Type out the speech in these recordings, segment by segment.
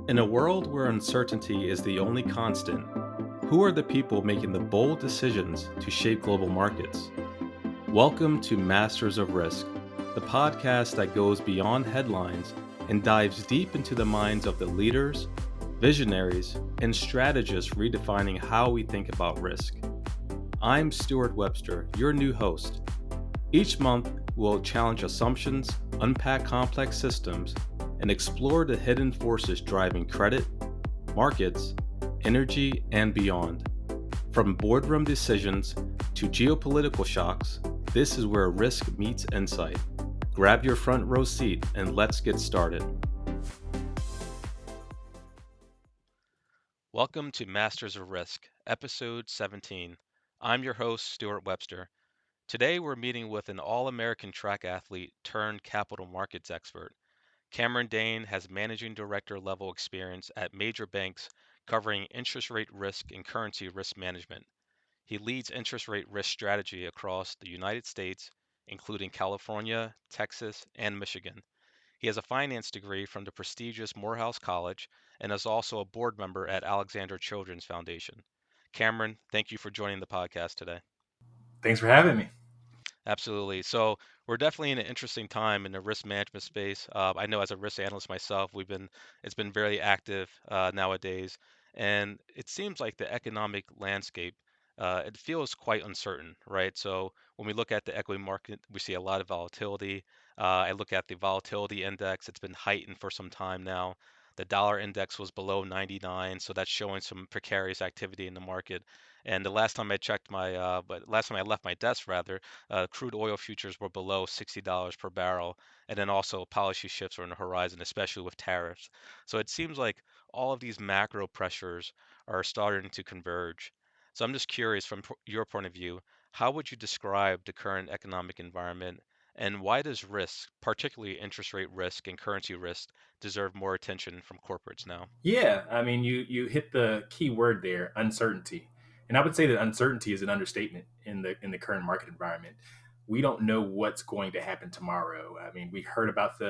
In a world where uncertainty is the only constant, who are the people making the bold decisions to shape global markets? Welcome to Masters of Risk, the podcast that goes beyond headlines and dives deep into the minds of the leaders, visionaries, and strategists redefining how we think about risk. I'm Stewart Webster, your new host. Each month, we'll challenge assumptions, unpack complex systems, and explore the hidden forces driving credit, markets, energy, and beyond. From boardroom decisions to geopolitical shocks, this is where risk meets insight. Grab your front row seat and let's get started. Welcome to Masters of Risk, Episode 17. I'm your host, Stewart Webster. Today we're meeting with an all-American track athlete turned capital markets expert. Cameron Dayne has managing director level experience at major banks covering interest rate risk and currency risk management. He leads interest rate risk strategy across the United States, including California, Texas, and Michigan. He has a finance degree from the prestigious Morehouse College and is also a board member at Alexander Children's Foundation. Cameron, thank you for joining the podcast today. Thanks for having me. Absolutely. So we're definitely in an interesting time in the risk management space. I know as a risk analyst myself, it's been very active nowadays, and it seems like the economic landscape it feels quite uncertain, right? So when we look at the equity market, we see a lot of volatility. I look at the volatility index; it's been heightened for some time now. The dollar index was below 99, so that's showing some precarious activity in the market. And the last time I checked but last time I left my desk rather, crude oil futures were below $60 per barrel, and then also policy shifts are on the horizon, especially with tariffs. So it seems like all of these macro pressures are starting to converge. So I'm just curious, from your point of view, how would you describe the current economic environment, and why does risk, particularly interest rate risk and currency risk, deserve more attention from corporates now? Yeah, I mean, you hit the key word there, uncertainty, and I would say that uncertainty is an understatement in the current market environment. We don't know what's going to happen tomorrow. I mean, we heard about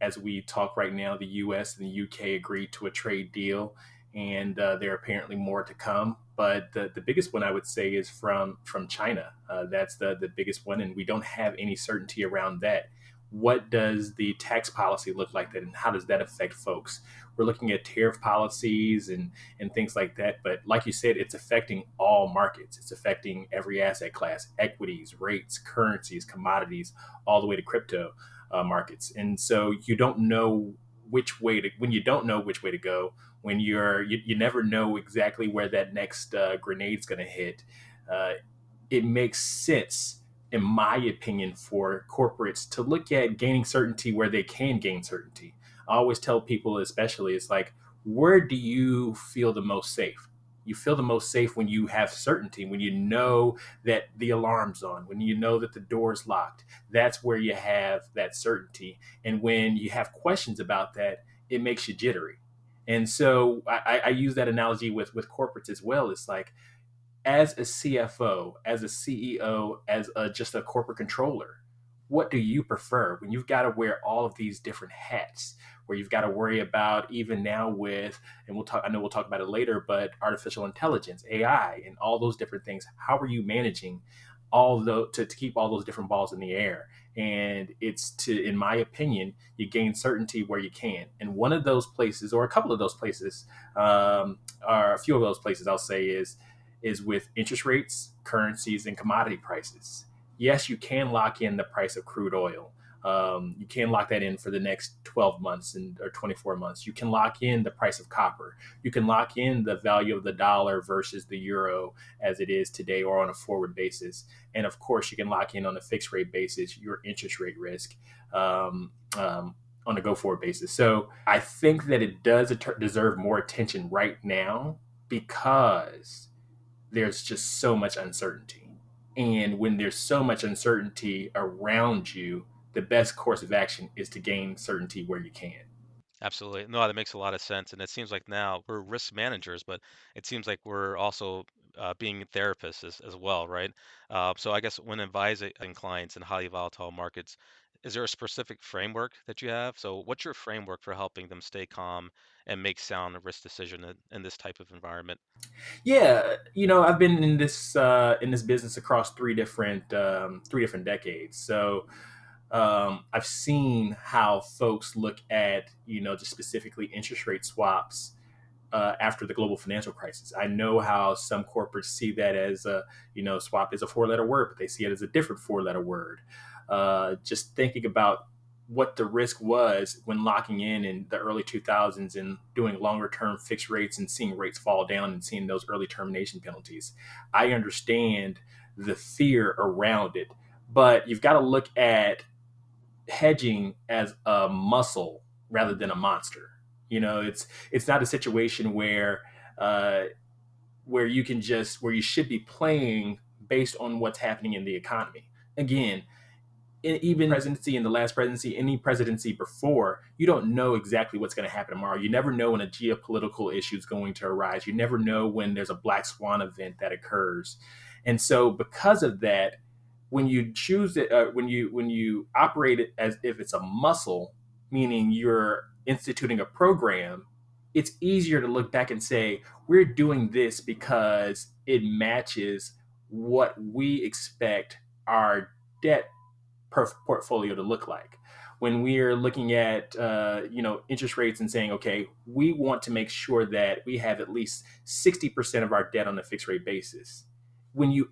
as we talk right now, the U.S. and the U.K. agreed to a trade deal, and there are apparently more to come. But the biggest one I would say is from China. That's the biggest one, and we don't have any certainty around that. What does the tax policy look like, that, and how does that affect folks? We're looking at tariff policies and things like that. But like you said, it's affecting all markets. It's affecting every asset class: equities, rates, currencies, commodities, all the way to crypto markets. And so you don't know which way to when you don't know which way to go, when you never know exactly where that next grenade's going to hit. uh, it makes sense, in my opinion, for corporates to look at gaining certainty where they can gain certainty. I always tell people, especially, it's like, where do you feel the most safe? You feel the most safe when you have certainty, when you know that the alarm's on, when you know that the door's locked. That's where you have that certainty. And when you have questions about that, it makes you jittery. And so I use that analogy with corporates as well. It's like, as a CFO, as a CEO, just a corporate controller, what do you prefer when you've got to wear all of these different hats? Where you've got to worry about, even now with, and we'll talk. I know we'll talk about it later, but artificial intelligence, AI, and all those different things. How are you managing to keep all those different balls in the air? And in my opinion, you gain certainty where you can. And one of those places, or a couple of those places, or a few of those places, I'll say, is with interest rates, currencies, and commodity prices. Yes, you can lock in the price of crude oil. You can lock that in for the next 12 months or 24 months. You can lock in the price of copper. You can lock in the value of the dollar versus the euro as it is today, or on a forward basis. And of course, you can lock in on a fixed rate basis your interest rate risk. On a go forward basis. So I think that it does deserve more attention right now, because there's just so much uncertainty. And when there's so much uncertainty around you, the best course of action is to gain certainty where you can. Absolutely. No, that makes a lot of sense. And it seems like now we're risk managers, but it seems like we're also being therapists as well, right? So I guess when advising clients in highly volatile markets, is there a specific framework that you have? So what's your framework for helping them stay calm and make sound risk decision in this type of environment? Yeah, I've been in this business across three different decades. So I've seen how folks look at just specifically interest rate swaps after the global financial crisis. I know how some corporates see that as swap is a four-letter word, but they see it as a different four-letter word. Just thinking about what the risk was when locking in the early 2000s and doing longer term fixed rates and seeing rates fall down and seeing those early termination penalties. I understand the fear around it, but you've got to look at hedging as a muscle rather than a monster. It's not a situation uh, where you should be playing based on what's happening in the economy. Again, even presidency and the last presidency, any presidency before, you don't know exactly what's going to happen tomorrow. You never know when a geopolitical issue is going to arise. You never know when there's a black swan event that occurs, and so because of that, when you choose it, when you operate it as if it's a muscle, meaning you're instituting a program, it's easier to look back and say we're doing this because it matches what we expect our debt portfolio to look like. When we're looking at interest rates and saying, okay, we want to make sure that we have at least 60% of our debt on a fixed rate basis. When you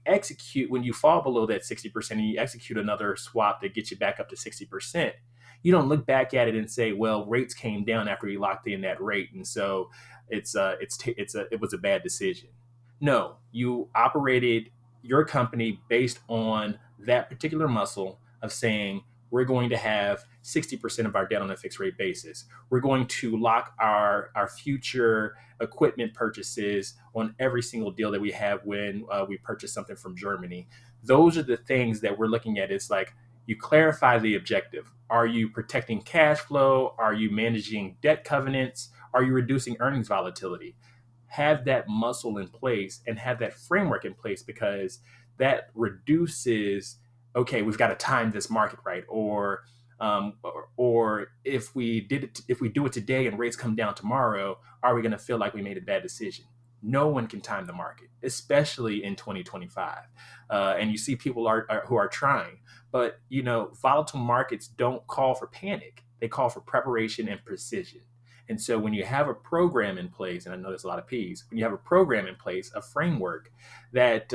fall below that 60% and you execute another swap that gets you back up to 60%, you don't look back at it and say, well, rates came down after we locked in that rate, and so it was a bad decision. No, you operated your company based on that particular muscle of saying we're going to have 60% of our debt on a fixed rate basis. We're going to lock our future equipment purchases on every single deal that we have when we purchase something from Germany. Those are the things that we're looking at. It's like you clarify the objective. Are you protecting cash flow? Are you managing debt covenants? Are you reducing earnings volatility? Have that muscle in place and have that framework in place, because that reduces, okay, we've got to time this market right, or if we do it today and rates come down tomorrow, are we going to feel like we made a bad decision? No one can time the market, especially in 2025. And you see people who are trying, but volatile markets don't call for panic; they call for preparation and precision. And so when you have a program in place, and I know there's a lot of P's, when you have a program in place, a framework that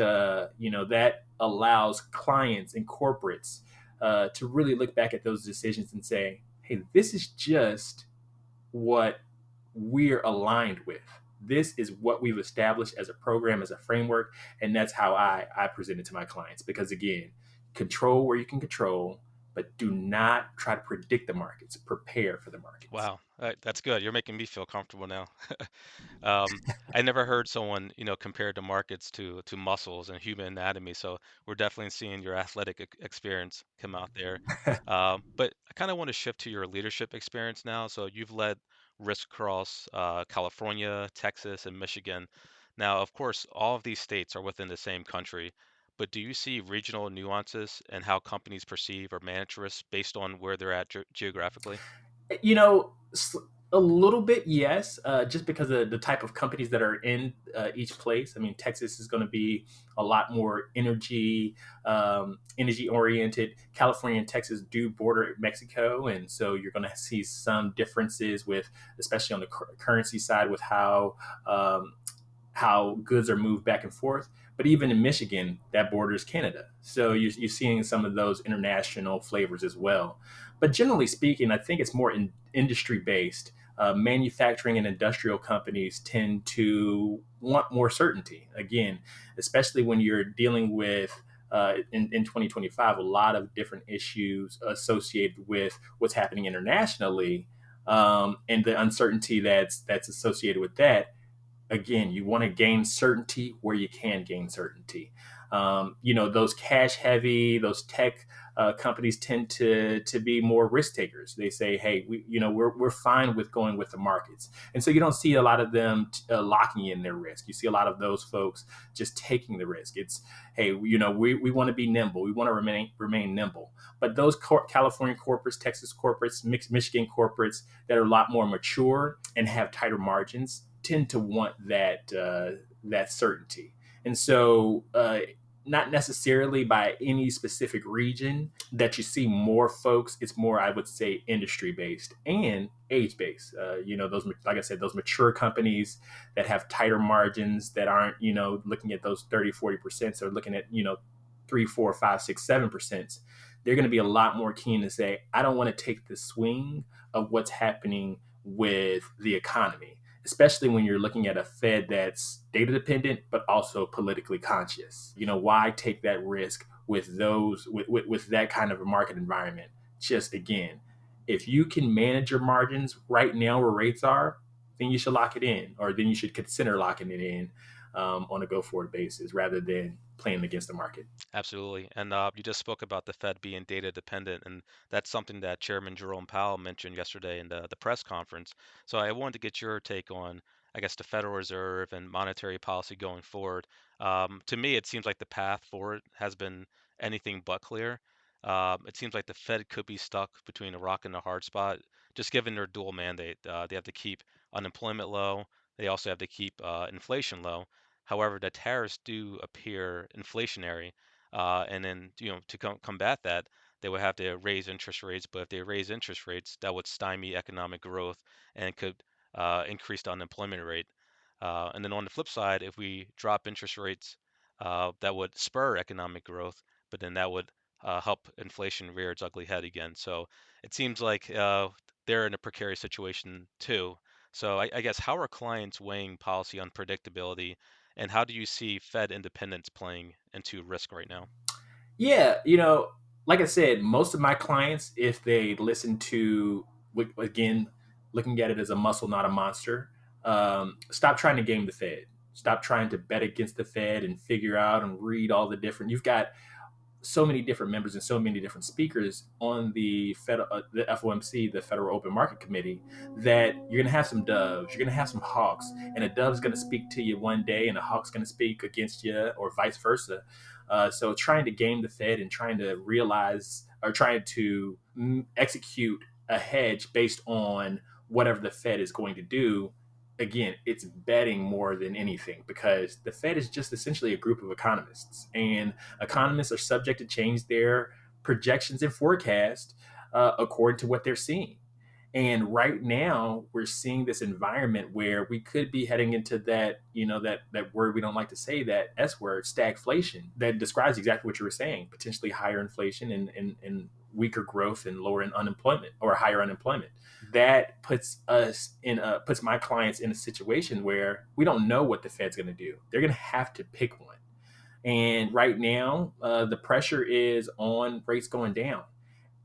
allows clients and corporates to really look back at those decisions and say, hey, this is just what we're aligned with. This is what we've established as a program, as a framework, and that's how I present it to my clients. Because again, control where you can control, but do not try to predict the markets. Prepare for the markets. Wow, that's good. You're making me feel comfortable now. Um, I never heard someone, compare the markets to muscles and human anatomy. So we're definitely seeing your athletic experience come out there. But I kind of want to shift to your leadership experience now. So you've led risk across California, Texas, and Michigan. Now, of course, all of these states are within the same country. But do you see regional nuances in how companies perceive or manage risk based on where they're at geographically? You know, a little bit, yes, just because of the type of companies that are in each place. I mean, Texas is going to be a lot more energy oriented. California and Texas do border Mexico, and so you're going to see some differences with, especially on the currency side, with how goods are moved back and forth. But even in Michigan, that borders Canada. So you're seeing some of those international flavors as well. But generally speaking, I think it's more industry based. Manufacturing and industrial companies tend to want more certainty. Again, especially when you're dealing with in 2025, a lot of different issues associated with what's happening internationally, and the uncertainty that's associated with that. Again, you want to gain certainty where you can gain certainty. Those cash heavy, those tech companies tend to be more risk takers. They say, hey, we're fine with going with the markets, and so you don't see a lot of them locking in their risk. You see a lot of those folks just taking the risk. It's, hey, we want to be nimble, we want to remain nimble. But those California corporates, Texas corporates, Michigan corporates that are a lot more mature and have tighter margins tend to want that certainty. And so, not necessarily by any specific region that you see more folks. It's more, I would say, industry based and age based. Those, like I said, those mature companies that have tighter margins, that aren't, looking at those 30-40%, so looking at, 3, 4, 5, 6, 7%. They're going to be a lot more keen to say, I don't want to take the swing of what's happening with the economy, especially when you're looking at a Fed that's data dependent but also politically conscious. Why take that risk with with that kind of a market environment? Just again, if you can manage your margins right now where rates are, then you should lock it in, or then you should consider locking it in on a go forward basis rather than playing against the market. Absolutely. And you just spoke about the Fed being data dependent, and that's something that Chairman Jerome Powell mentioned yesterday in the press conference. So I wanted to get your take on, I guess, the Federal Reserve and monetary policy going forward. To me, it seems like the path forward has been anything but clear. It seems like the Fed could be stuck between a rock and a hard spot, just given their dual mandate. They have to keep unemployment low. They also have to keep inflation low. However, the tariffs do appear inflationary, and then, to combat that, they would have to raise interest rates. But if they raise interest rates, that would stymie economic growth and could increase the unemployment rate. And then on the flip side, if we drop interest rates, that would spur economic growth, but then that would help inflation rear its ugly head again. So it seems like they're in a precarious situation too. So I guess, how are clients weighing policy unpredictability, and how do you see Fed independence playing into risk right now? Yeah, like I said, most of my clients, if they listen to, again, looking at it as a muscle, not a monster, stop trying to game the Fed. Stop trying to bet against the Fed and figure out and read all the different. You've got so many different members and so many different speakers on the FOMC, the Federal Open Market Committee, that you're going to have some doves, you're going to have some hawks, and a dove's going to speak to you one day, and a hawk's going to speak against you, or vice versa. So trying to game the Fed and trying to realize, or trying to execute a hedge based on whatever the Fed is going to do, again, it's betting more than anything, because the Fed is just essentially a group of economists, and economists are subject to change their projections and forecast according to what they're seeing. And right now, we're seeing this environment where we could be heading into that, that word we don't like to say, that S word, stagflation, that describes exactly what you were saying, potentially higher inflation and weaker growth and lower in unemployment, or higher unemployment. That puts my clients in a situation where we don't know what the Fed's going to do. They're going to have to pick one. And right now, the pressure is on rates going down.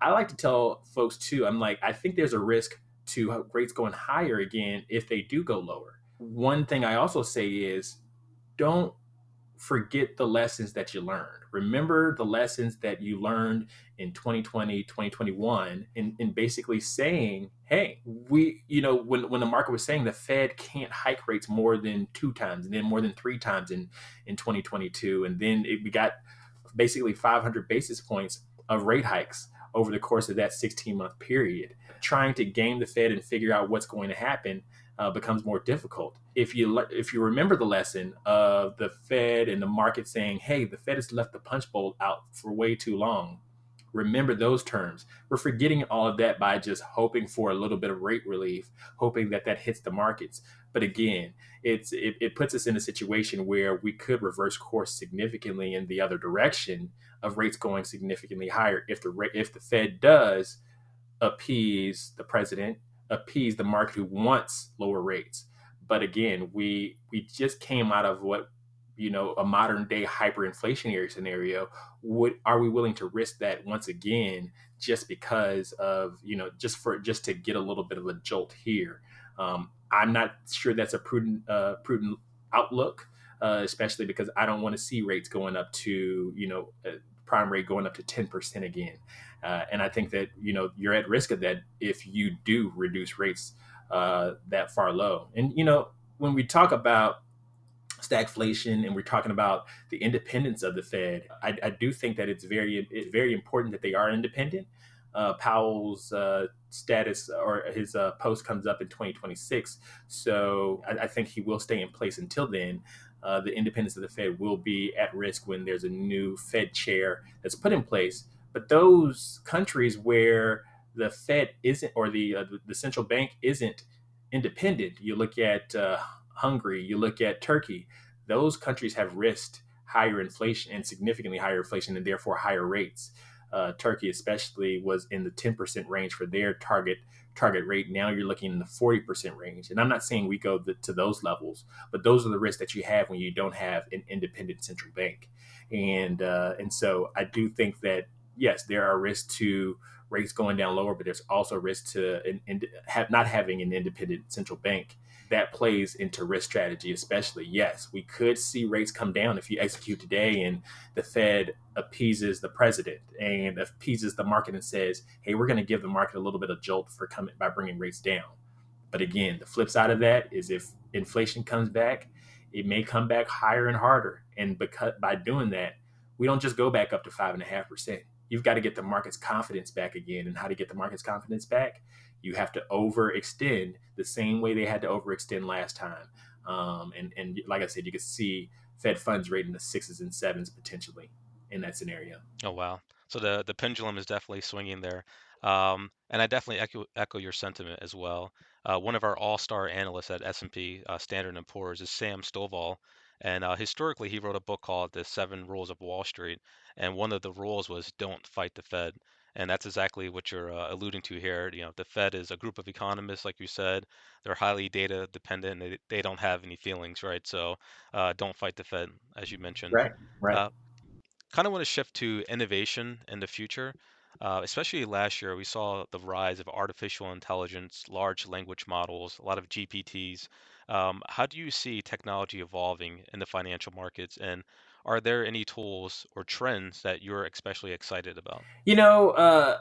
I like to tell folks too, I'm like, I think there's a risk to rates going higher again if they do go lower. One thing I also say is, don't forget the lessons that you learned. Remember the lessons that you learned in 2020, 2021, in basically saying, hey, when the market was saying the Fed can't hike rates more than 2 times and then more than 3 times in 2022. And then we got basically 500 basis points of rate hikes over the course of that 16-month period. Trying to game the Fed and figure out what's going to happen becomes more difficult. If you remember the lesson of the Fed and the market saying, "Hey, the Fed has left the punch bowl out for way too long," remember those terms. We're forgetting all of that by just hoping for a little bit of rate relief, hoping that that hits the markets. But again, it puts us in a situation where we could reverse course significantly in the other direction of rates going significantly higher if the Fed does appease the president, appease the market who wants lower rates. But again, we just came out of what, a modern day hyperinflationary scenario. Would Are we willing to risk that once again, just because of, just to get a little bit of a jolt here? I'm not sure that's a prudent outlook, especially because I don't want to see rates going up to prime rate going up to 10% again. And I think that you're at risk of that if you do reduce rates that far low. And when we talk about stagflation and we're talking about the independence of the Fed, I do think that it's very important that they are independent. Powell's status or his post comes up in 2026, so I think he will stay in place until then. The independence of the Fed will be at risk when there's a new Fed chair that's put in place. But those countries where the Fed isn't, or the central bank isn't independent, you look at Hungary, you look at Turkey, those countries have risked higher inflation and significantly higher inflation and therefore higher rates. Turkey, especially, was in the 10% range for their target rate. Now you're looking in the 40% range. And I'm not saying we go to those levels, but those are the risks that you have when you don't have an independent central bank. And so I do think that yes, there are risks to rates going down lower, but there's also risk to not having an independent central bank. That plays into risk strategy, especially. Yes, we could see rates come down if you execute today and the Fed appeases the president and appeases the market and says, hey, we're going to give the market a little bit of jolt for coming by bringing rates down. But again, the flip side of that is if inflation comes back, it may come back higher and harder. And because by doing that, we don't just go back up to 5.5%. You've got to get the market's confidence back again. And how to get the market's confidence back? You have to overextend the same way they had to overextend last time. And like I said, you could see Fed funds rate in the sixes and sevens potentially in that scenario. Oh wow. So the pendulum is definitely swinging there. And I definitely echo your sentiment as well. One of our all-star analysts at S&P Standard and Poor's is Sam Stovall, and historically he wrote a book called The Seven Rules of Wall Street, and one of the rules was don't fight the Fed. And that's exactly what you're alluding to here. The Fed is a group of economists, like you said. They're highly data dependent. And they don't have any feelings, right? So don't fight the Fed, as you mentioned. Right, right. Uh, Kind of want to shift to innovation in the future. Especially last year, we saw the rise of artificial intelligence, large language models, a lot of GPTs. How do you see technology evolving in the financial markets, and are there any tools or trends that you're especially excited about? You know, uh,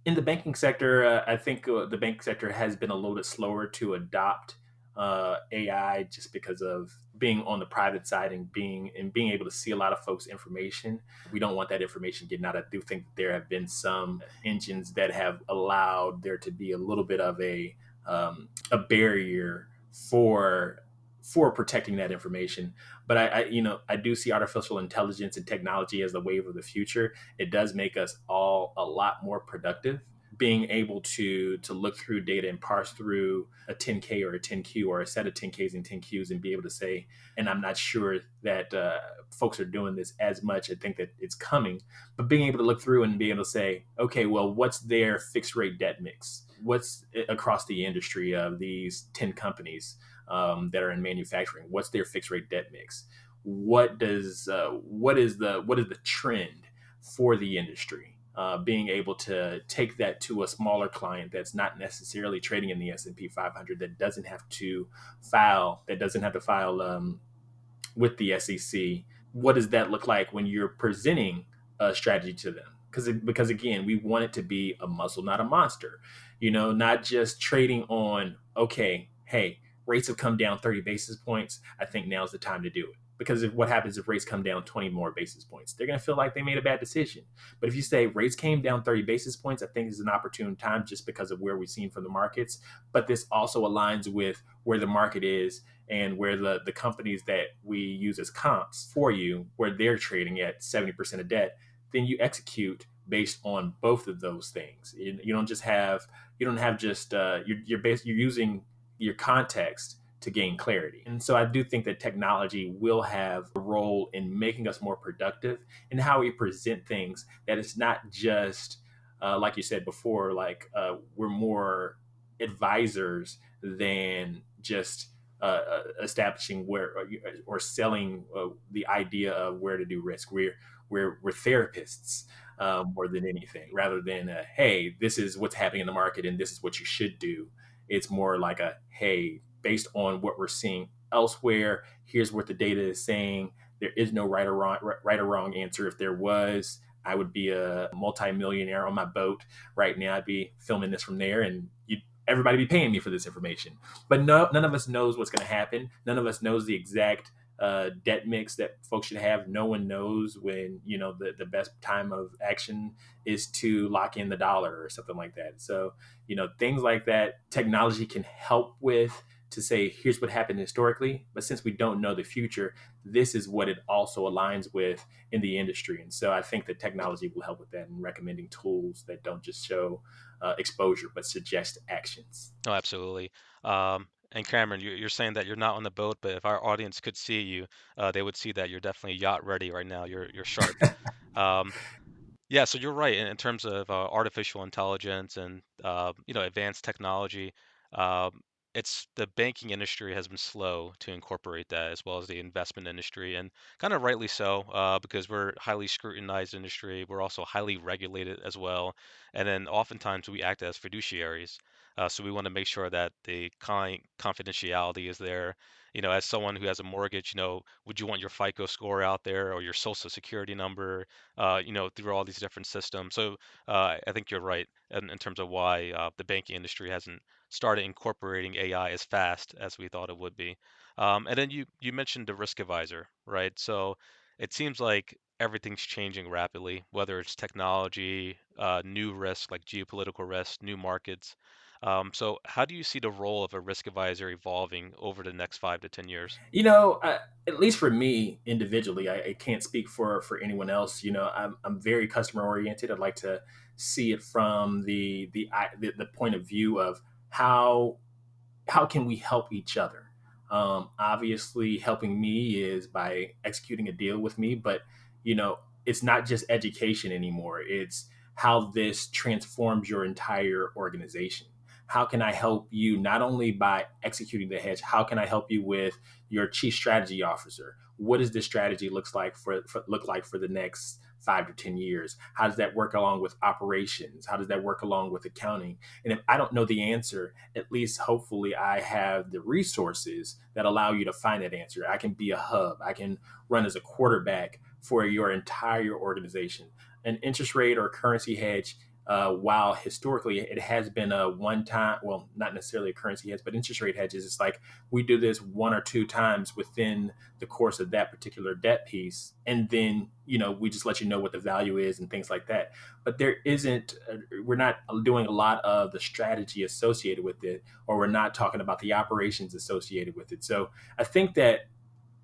in the banking sector, I think the banking sector has been a little bit slower to adopt AI just because of being on the private side and being able to see a lot of folks' information. We don't want that information getting out. I do think there have been some engines that have allowed there to be a little bit of a barrier for protecting that information. But I do see artificial intelligence and technology as the wave of the future. It does make us all a lot more productive. Being able to look through data and parse through a 10K or a 10Q or a set of 10Ks and 10Qs and be able to say, and I'm not sure that folks are doing this as much. I think that it's coming, but being able to look through and be able to say, okay, well, what's their fixed rate debt mix? What's across the industry of these 10 companies that are in manufacturing? What's their fixed rate debt mix? What is the trend for the industry? Being able to take that to a smaller client that's not necessarily trading in the S&P 500, that doesn't have to file with the SEC. What does that look like when you're presenting a strategy to them? Because again, we want it to be a muscle, not a monster. Not just trading on, okay, hey, rates have come down 30 basis points. I think now's the time to do it. Because what happens if rates come down 20 more basis points? They're going to feel like they made a bad decision. But if you say rates came down 30 basis points, I think is an opportune time just because of where we've seen from the markets. But this also aligns with where the market is and where the companies that we use as comps for you, where they're trading at 70% of debt, then you execute based on both of those things. You don't just have you don't have just you're using your context to gain clarity. And so I do think that technology will have a role in making us more productive in how we present things. That it's not just like you said before, like we're more advisors than just establishing where or selling the idea of where to do risk. We're therapists more than anything, rather than hey, this is what's happening in the market and this is what you should do. It's more like a hey, based on what we're seeing elsewhere, here's what the data is saying. There is no right or wrong answer. If there was, I would be a multimillionaire on my boat right now. I'd be filming this from there, and everybody be paying me for this information. But no, none of us knows what's going to happen. None of us knows the exact debt mix that folks should have. No one knows when the best time of action is to lock in the dollar or something like that. So things like that, technology can help with to say here's what happened historically. But since we don't know the future, this is what it also aligns with in the industry. And so I think that technology will help with that and recommending tools that don't just show exposure but suggest actions. Oh, absolutely. And Cameron, you're saying that you're not on the boat, but if our audience could see you, they would see that you're definitely yacht ready right now. You're sharp. Um, Yeah, so you're right in terms of artificial intelligence and advanced technology. Um, it's the banking industry has been slow to incorporate that, as well as the investment industry, and kind of rightly so, because we're highly scrutinized industry. We're also highly regulated as well, and then oftentimes we act as fiduciaries. So we want to make sure that the confidentiality is there. As someone who has a mortgage, would you want your FICO score out there or your social security number? Through all these different systems. So I think you're right in terms of why the banking industry hasn't started incorporating AI as fast as we thought it would be. And then you mentioned the risk advisor, right? So it seems like everything's changing rapidly, whether it's technology, new risks like geopolitical risks, new markets. So how do you see the role of a risk advisor evolving over the next 5 to 10 years? At least for me individually, I can't speak for anyone else. I'm very customer oriented. I'd like to see it from the point of view of how how can we help each other? Obviously, helping me is by executing a deal with me, but it's not just education anymore. It's how this transforms your entire organization. How can I help you not only by executing the hedge? How can I help you with your chief strategy officer? What does this strategy look like for the next 5 to 10 years? How does that work along with operations? How does that work along with accounting? And if I don't know the answer, at least hopefully I have the resources that allow you to find that answer. I can be a hub. I can run as a quarterback for your entire organization. An interest rate or currency hedge, while historically it has been a one time, well, not necessarily a currency hedge, but interest rate hedges, it's like we do this one or two times within the course of that particular debt piece. And then, we just let you know what the value is and things like that. But we're not doing a lot of the strategy associated with it, or we're not talking about the operations associated with it. So I think that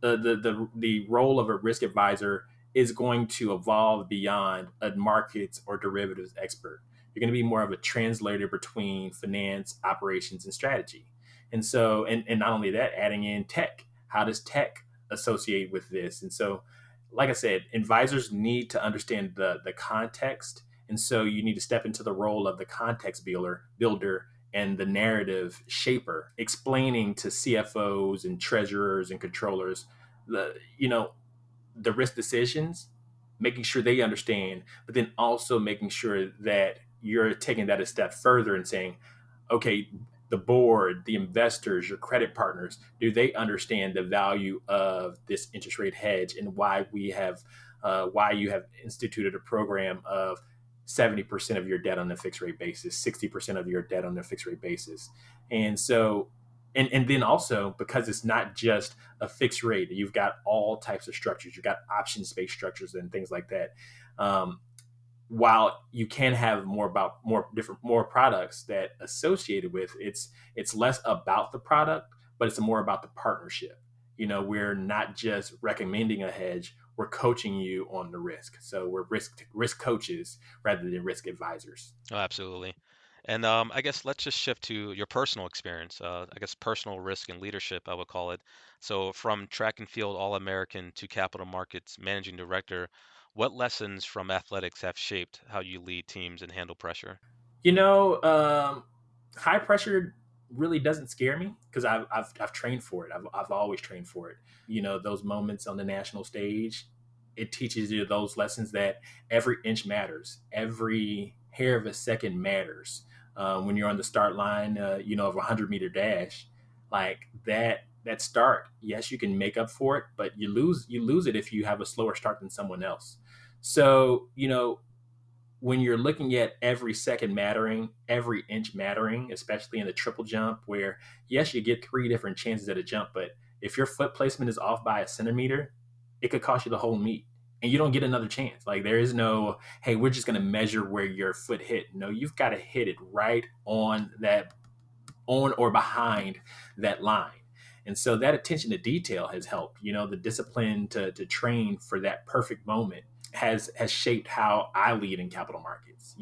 the role of a risk advisor is going to evolve beyond a markets or derivatives expert. You're going to be more of a translator between finance, operations, and strategy. And not only that, adding in tech. How does tech associate with this? And so, like I said, advisors need to understand the context. And so you need to step into the role of the context builder and the narrative shaper, explaining to CFOs and treasurers and controllers the risk decisions, making sure they understand, but then also making sure that you're taking that a step further and saying, okay, the board, the investors, your credit partners, do they understand the value of this interest rate hedge and why you have instituted a program of 70% of your debt on a fixed rate basis, 60% of your debt on a fixed rate basis. And so, and then also because it's not just a fixed rate, you've got all types of structures, you've got options based structures and things like that. While you can have more products that associated with it's less about the product, but it's more about the partnership. We're not just recommending a hedge, we're coaching you on the risk. So we're risk coaches rather than risk advisors. Oh, absolutely. And I guess let's just shift to your personal experience. I guess personal risk and leadership, I would call it. So, from track and field All-American to capital markets managing director, what lessons from athletics have shaped how you lead teams and handle pressure? You know, um, High pressure really doesn't scare me because I've trained for it. I've always trained for it. Those moments on the national stage, it teaches you those lessons that every inch matters, every hair of a second matters. When you're on the start line, of a 100-meter dash, like that start, yes, you can make up for it, but you lose it if you have a slower start than someone else. So, when you're looking at every second mattering, every inch mattering, especially in the triple jump, where yes, you get three different chances at a jump, but if your foot placement is off by a centimeter, it could cost you the whole meet. And you don't get another chance. Like there is no, hey, we're just going to measure where your foot hit. No, you've got to hit it right on or behind that line. And so that attention to detail has helped. The discipline to train for that perfect moment has shaped how I lead in capital markets.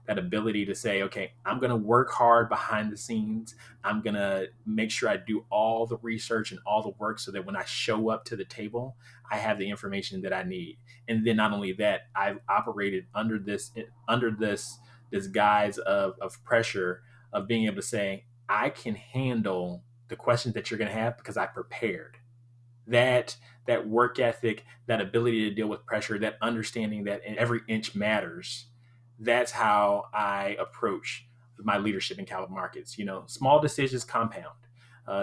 That ability to say, okay, I'm going to work hard behind the scenes. I'm going to make sure I do all the research and all the work so that when I show up to the table, I have the information that I need. And then not only that, I've operated under this guise of pressure of being able to say, I can handle the questions that you're going to have because I prepared. That work ethic, that ability to deal with pressure, that understanding that every inch matters. That's how I approach my leadership in capital markets. Small decisions compound.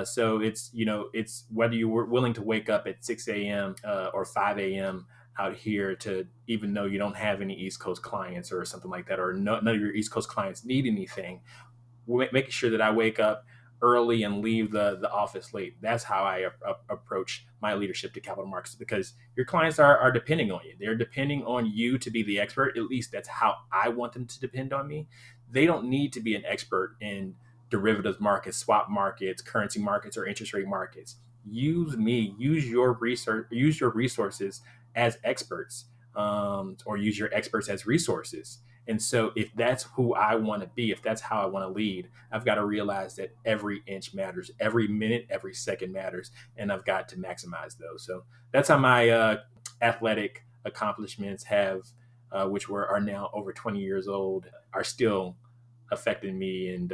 So it's whether you were willing to wake up at 6 a.m. Or 5 a.m. out here to, even though you don't have any East Coast clients or something like that, or none of your East Coast clients need anything, making sure that I wake up early and leave the office late. That's how I approach my leadership to capital markets, because your clients are depending on you. They're depending on you to be the expert. At least that's how I want them to depend on me. They don't need to be an expert in derivatives markets, swap markets, currency markets, or interest rate markets. Use me. Use your research. Use your resources as experts, or use your experts as resources. And so, if that's who I want to be, if that's how I want to lead, I've got to realize that every inch matters, every minute, every second matters, and I've got to maximize those. So that's how my athletic accomplishments which are now over 20 years old, are still affecting me and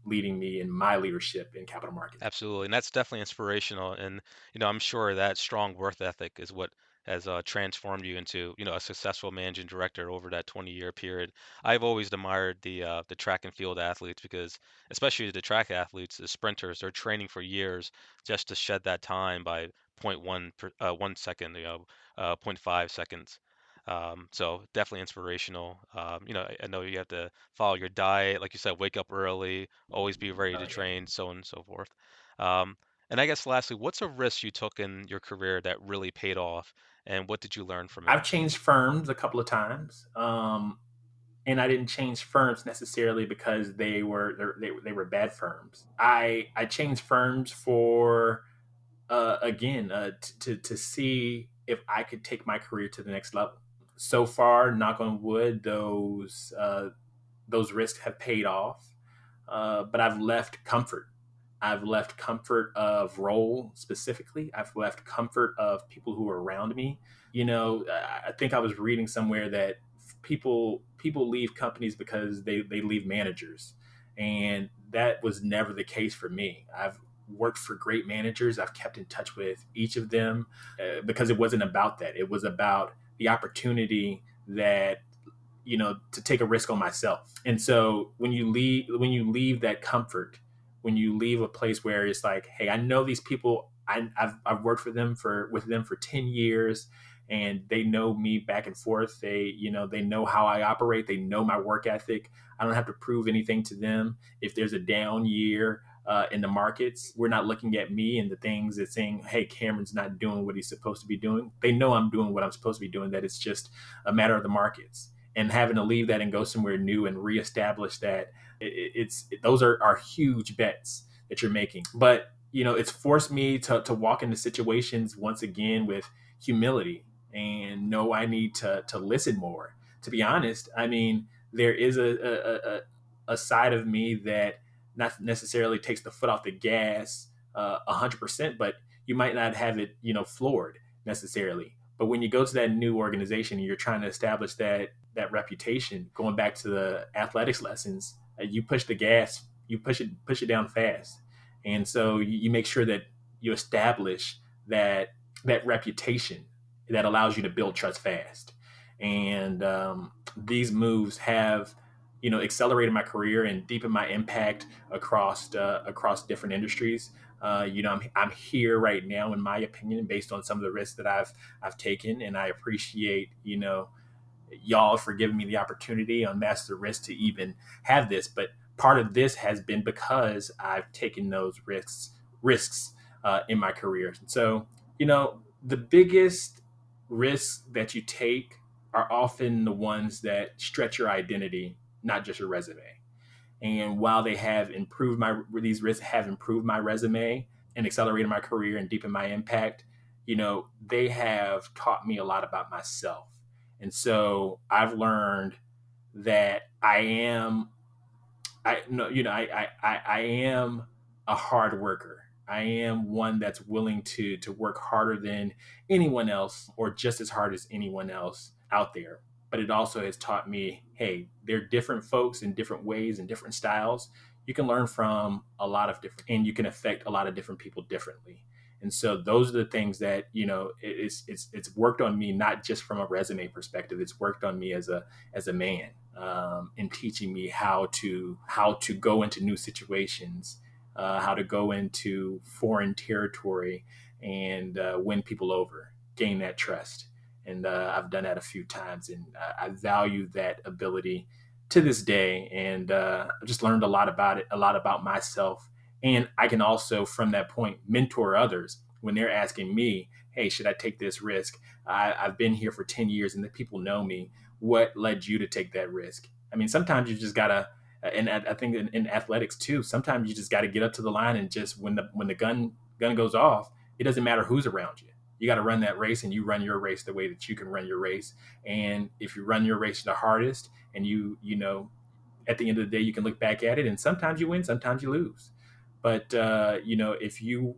leading me in my leadership in capital markets. Absolutely, and that's definitely inspirational. And I'm sure that strong worth ethic is what has transformed you into a successful managing director over that 20-year period. I've always admired the track and field athletes because, especially the track athletes, the sprinters, they're training for years just to shed that time by zero point 0.1 1 second, zero point 0.5 seconds. So definitely inspirational. I know you have to follow your diet, like you said, wake up early, always be ready to Oh, yeah. train, so on and so forth. Um, and I guess lastly, what's a risk you took in your career that really paid off, and what did you learn from it? I've changed firms a couple of times. And I didn't change firms necessarily because they were bad firms. I changed firms for again to see if I could take my career to the next level. So far, knock on wood, those risks have paid off. But I've left comfort. I've left comfort of role specifically. I've left comfort of people who are around me. I think I was reading somewhere that people leave companies because they leave managers, and that was never the case for me. I've worked for great managers. I've kept in touch with each of them because it wasn't about that. It was about the opportunity that to take a risk on myself. And so when you leave that comfort, when you leave a place where it's like, hey, I know these people, I've worked with them for 10 years, and they know me back and forth. They know how I operate. They know my work ethic. I don't have to prove anything to them. If there's a down year in the markets, we're not looking at me and the things that saying, hey, Cameron's not doing what he's supposed to be doing. They know I'm doing what I'm supposed to be doing, that it's just a matter of the markets. And having to leave that and go somewhere new and reestablish that, those are huge bets that you're making. But it's forced me to walk into situations once again with humility and know I need to listen more. To be honest, I mean, there is a side of me that not necessarily takes the foot off the gas 100%, but you might not have it floored necessarily. But when you go to that new organization and you're trying to establish that reputation, going back to the athletics lessons, you push the gas, you push it down fast, and so you make sure that you establish that reputation that allows you to build trust fast. And these moves have accelerated my career and deepened my impact across different industries. I'm here right now, in my opinion, based on some of the risks that I've taken, and I appreciate y'all for giving me the opportunity on Master Risk to even have this. But part of this has been because I've taken those risks in my career. So the biggest risks that you take are often the ones that stretch your identity, not just your resume. And while these risks have improved my resume and accelerated my career and deepened my impact, they have taught me a lot about myself. And so I've learned that I no, you know, I am a hard worker. I am one that's willing to work harder than anyone else, or just as hard as anyone else out there. But it also has taught me, hey, there are different folks in different ways and different styles. You can learn from a lot of different, and you can affect a lot of different people differently. And so those are the things that it's worked on me, not just from a resume perspective. It's worked on me as a man, in teaching me how to go into new situations, how to go into foreign territory and win people over, gain that trust. And I've done that a few times, and I value that ability to this day. And I've just learned a lot about it, a lot about myself. And I can also, from that point, mentor others when they're asking me, hey, should I take this risk? I've been here for 10 years and the people know me. What led you to take that risk? I mean, sometimes you just gotta, and I think in athletics too, sometimes you just got to get up to the line and just when the gun goes off, it doesn't matter who's around you. You got to run that race, and you run your race the way that you can run your race. And if you run your race the hardest, and at the end of the day, you can look back at it, and sometimes you win, sometimes you lose. But if you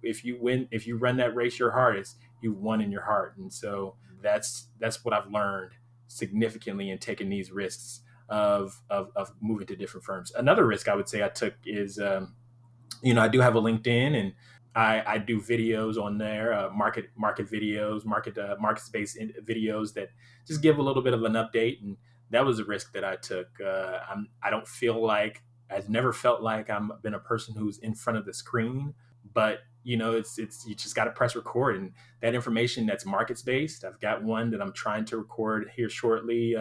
run that race your hardest, you've won in your heart. And so that's what I've learned significantly in taking these risks of moving to different firms. Another risk I would say I took is, I do have a LinkedIn, and I do videos on there, market videos, market space videos that just give a little bit of an update. And that was a risk that I took. I don't feel like I've never felt like I'm been a person who's in front of the screen, but it's you just got to press record, and that information that's markets based. I've got one that I'm trying to record here shortly,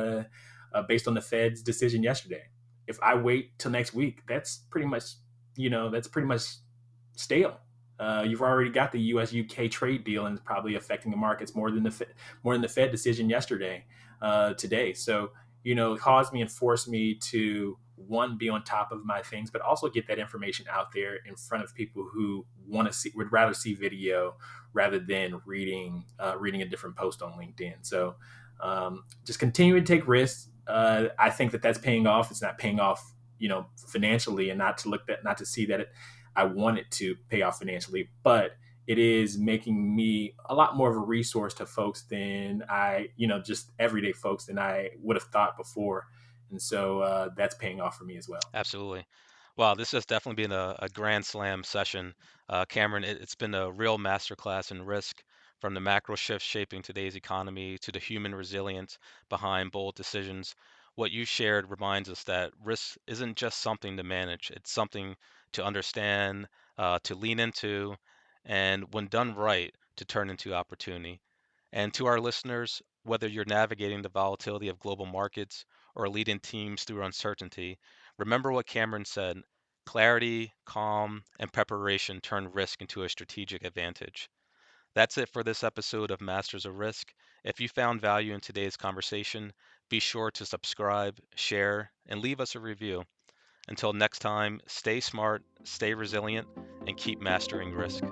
based on the Fed's decision yesterday. If I wait till next week, that's pretty much stale. You've already got the U.S. UK trade deal, and it's probably affecting the markets more than the Fed decision yesterday, today. So it caused me and forced me to, one, be on top of my things, but also get that information out there in front of people who would rather see video rather than reading a different post on LinkedIn. So just continue to take risks. I think that that's paying off. It's not paying off, financially, and not to see that I want it to pay off financially, but it is making me a lot more of a resource to folks than just everyday folks than I would have thought before. And so that's paying off for me as well. Absolutely. Wow, this has definitely been a grand slam session. Cameron, it's been a real masterclass in risk, from the macro shifts shaping today's economy to the human resilience behind bold decisions. What you shared reminds us that risk isn't just something to manage, it's something to understand, to lean into, and when done right, to turn into opportunity. And to our listeners, whether you're navigating the volatility of global markets or leading teams through uncertainty, remember what Cameron said: clarity, calm, and preparation turn risk into a strategic advantage. That's it for this episode of Masters of Risk. If you found value in today's conversation, be sure to subscribe, share, and leave us a review. Until next time, stay smart, stay resilient, and keep mastering risk.